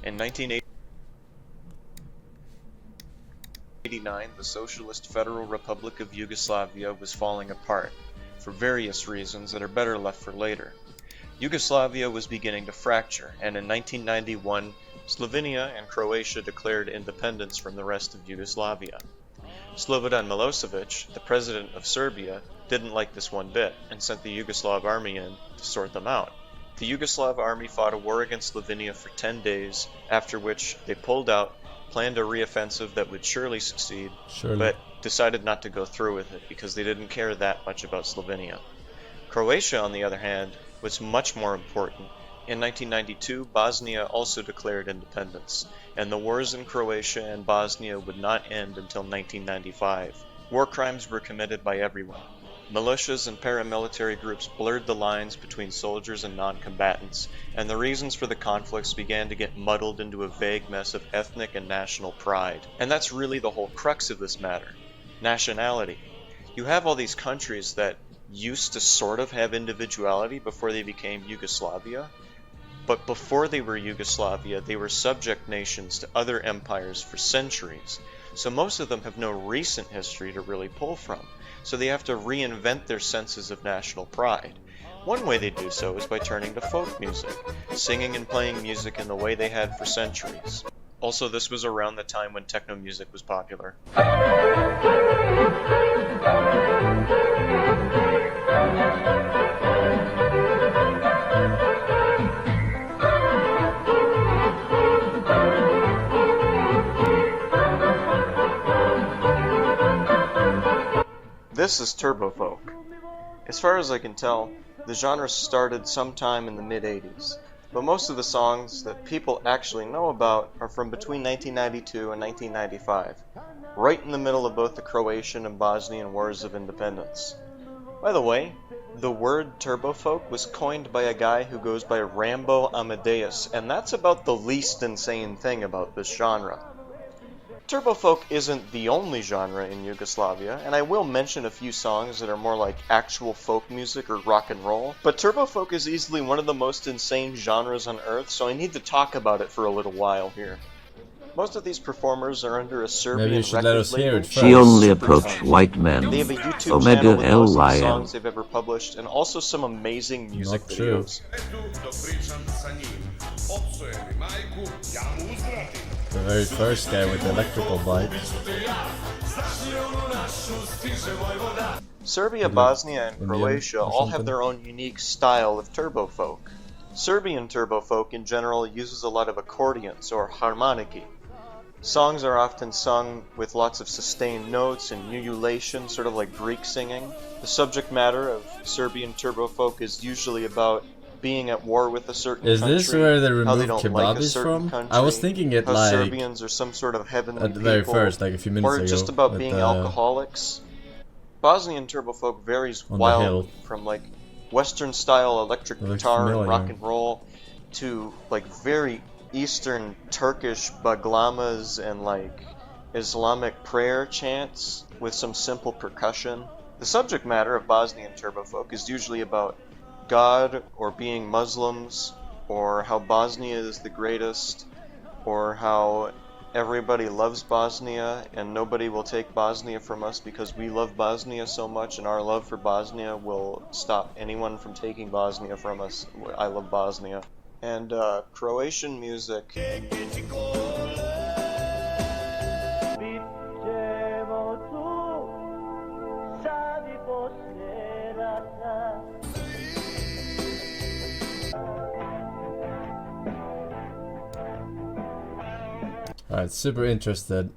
In 1989, the Socialist Federal Republic of Yugoslavia was falling apart, for various reasons that are better left for later. Yugoslavia was beginning to fracture, and in 1991, Slovenia and Croatia declared independence from the rest of Yugoslavia. Slobodan Milosevic, the president of Serbia, didn't like this one bit, and sent the Yugoslav army in to sort them out. The Yugoslav army fought a war against Slovenia for 10 days, after which they pulled out, planned a reoffensive that would surely succeed, but decided not to go through with it because they didn't care that much about Slovenia. Croatia, on the other hand, was much more important. In 1992, Bosnia also declared independence, and the wars in Croatia and Bosnia would not end until 1995. War crimes were committed by everyone. Militias and paramilitary groups blurred the lines between soldiers and non-combatants, and the reasons for the conflicts began to get muddled into a vague mess of ethnic and national pride. And that's really the whole crux of this matter. Nationality. You have all these countries that used to sort of have individuality before they became Yugoslavia, but before they were Yugoslavia, they were subject nations to other empires for centuries. So most of them have no recent history to really pull from. So they have to reinvent their senses of national pride. One way they do so is by turning to folk music, singing and playing music in the way they had for centuries. Also, this was around the time when techno music was popular. This is turbo folk. As far as I can tell, the genre started sometime in the mid-80s, but most of the songs that people actually know about are from between 1992 and 1995, right in the middle of both the Croatian and Bosnian wars of independence. By the way, the word turbo folk was coined by a guy who goes by Rambo Amadeus, and that's about the least insane thing about this genre. Turbo folk isn't the only genre in Yugoslavia, and I will mention a few songs that are more like actual folk music or rock and roll, but turbo folk is easily one of the most insane genres on earth, so I need to talk about it for a little while here. Most of these performers are under a Serbian record label. She only approached white men. They have a YouTube channel with most of the songs they've ever published, and also some amazing music videos. The very first guy with the electrical bike. Serbia, Bosnia, and Croatia all have their own unique style of turbo folk. Serbian turbo folk in general uses a lot of accordions or harmoniki. Songs are often sung with lots of sustained notes and ululation, sort of like Greek singing. The subject matter of Serbian turbo folk is usually about being at war with a certain country. Is this where the how they removed don't kebab like a is certain from? country, I was thinking it how like Serbians are some sort of heavenly at the very people, first, like a few minutes or ago. just about being alcoholics. Bosnian turbo folk varies wildly from like Western style electric guitar and rock and roll to like very Eastern Turkish baglamas and like Islamic prayer chants with some simple percussion. The subject matter of Bosnian turbo folk is usually about God or being Muslims, or how Bosnia is the greatest, or how everybody loves Bosnia and nobody will take Bosnia from us because we love Bosnia so much, and our love for Bosnia will stop anyone from taking Bosnia from us. I love Bosnia. And Croatian music. Alright, super interesting.